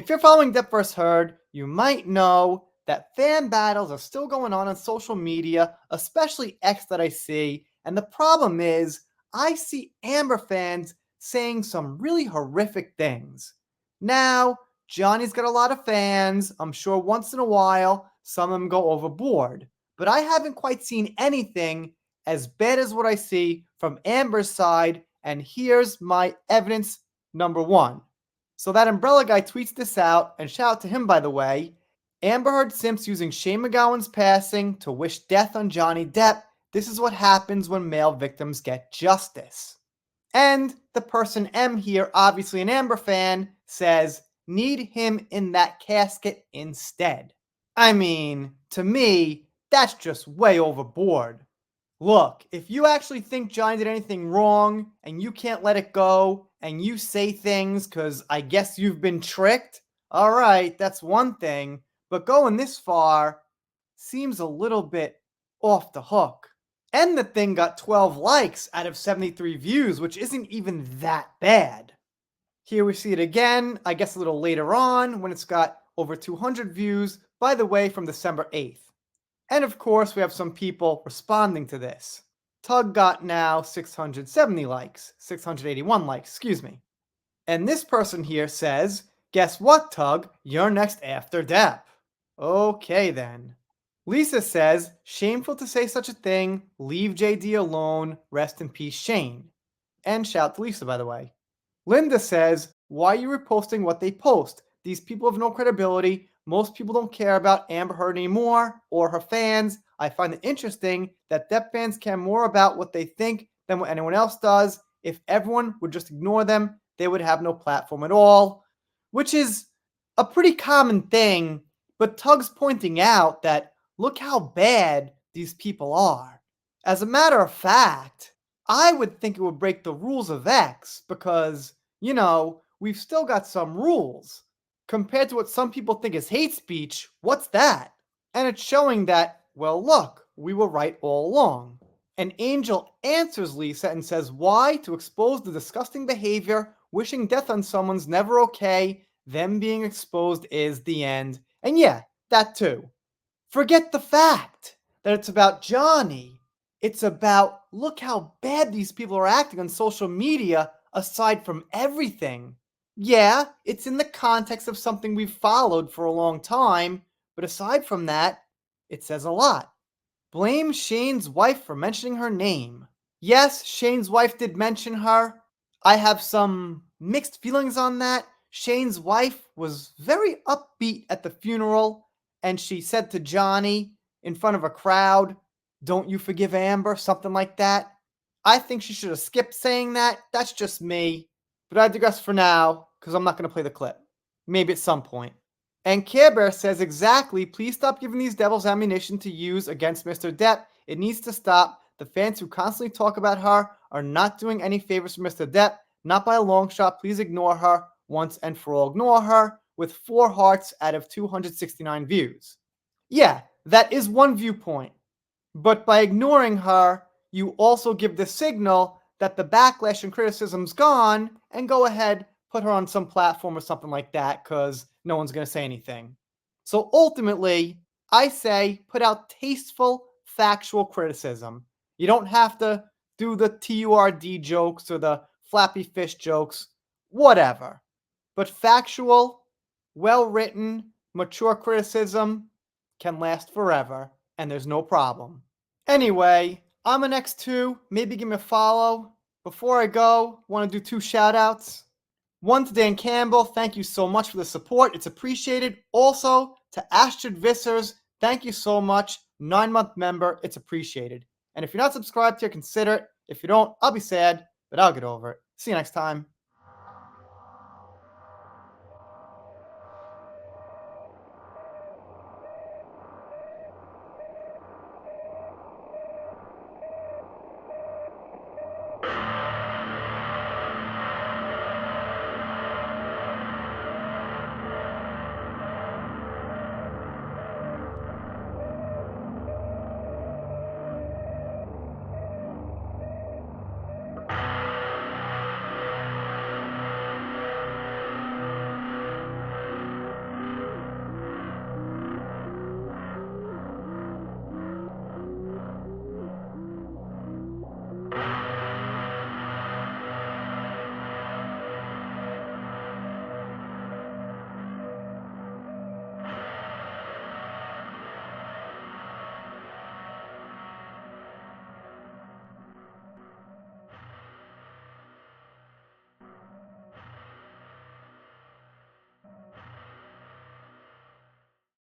If you're following Depp vs. Heard, you might know that fan battles are still going on social media, especially X that I see. And the problem is, I see Amber fans saying some really horrific things. Now, Johnny's got a lot of fans. I'm sure once in a while, some of them go overboard. But I haven't quite seen anything as bad as what I see from Amber's side. And here's my evidence number one. So that Umbrella guy tweets this out, and shout out to him, by the way. Amber Heard simps using Shane McGowan's passing to wish death on Johnny Depp. This is what happens when male victims get justice. And the person M here, obviously an Amber fan, says, need him in that casket instead. I mean, to me, that's just way overboard. Look, if you actually think Johnny did anything wrong and you can't let it go and you say things because I guess you've been tricked, all right, that's one thing. But going this far seems a little bit off the hook. And the thing got 12 likes out of 73 views, which isn't even that bad. Here we see it again, I guess a little later on, when it's got over 200 views, by the way, from December 8th. And of course, we have some people responding to this. Tug got now 670 likes, 681 likes, excuse me. And this person here says, guess what, Tug? You're next after Depp. Okay then. Lisa says, shameful to say such a thing, leave JD alone, rest in peace, Shane. And shout to Lisa, by the way. Linda says, why are you reposting what they post? These people have no credibility. Most people don't care about Amber Heard anymore or her fans. I find it interesting that Depp fans care more about what they think than what anyone else does. If everyone would just ignore them, they would have no platform at all, which is a pretty common thing. But Tug's pointing out that look how bad these people are. As a matter of fact, I would think it would break the rules of X because, you know, we've still got some rules. Compared to what some people think is hate speech, what's that? And it's showing that, well, look, we were right all along. And Angel answers Lisa and says, why? To expose the disgusting behavior. Wishing death on someone's never okay. Them being exposed is the end. And yeah, that too. Forget the fact that it's about Johnny. It's about, look how bad these people are acting on social media aside from everything. Yeah, it's in the context of something we've followed for a long time, but aside from that, it says a lot. Blame Shane's wife for mentioning her name. Yes, Shane's wife did mention her. I have some mixed feelings on that. Shane's wife was very upbeat at the funeral, and she said to Johnny in front of a crowd, don't you forgive Amber, something like that. I think she should have skipped saying that. That's just me. But I digress for now, because I'm not going to play the clip. Maybe at some point. And Care Bear says exactly, please stop giving these devils ammunition to use against Mr. Depp. It needs to stop. The fans who constantly talk about her are not doing any favors for Mr. Depp. Not by a long shot. Please ignore her once and for all. Ignore her with 4 hearts out of 269 views. Yeah, that is one viewpoint. But by ignoring her, you also give the signal that the backlash and criticism's gone, and go ahead, put her on some platform or something like that, because no one's going to say anything. So ultimately, I say put out tasteful, factual criticism. You don't have to do the TURD jokes or the flappy fish jokes, whatever. But factual, well-written, mature criticism can last forever, and there's no problem. Anyway, I'm an X2. Maybe give me a follow. Before I go, want to do 2 shout-outs. One to Dan Campbell. Thank you so much for the support. It's appreciated. Also, to Astrid Vissers. Thank you so much. 9-month member. It's appreciated. And if you're not subscribed here, consider it. If you don't, I'll be sad, but I'll get over it. See you next time.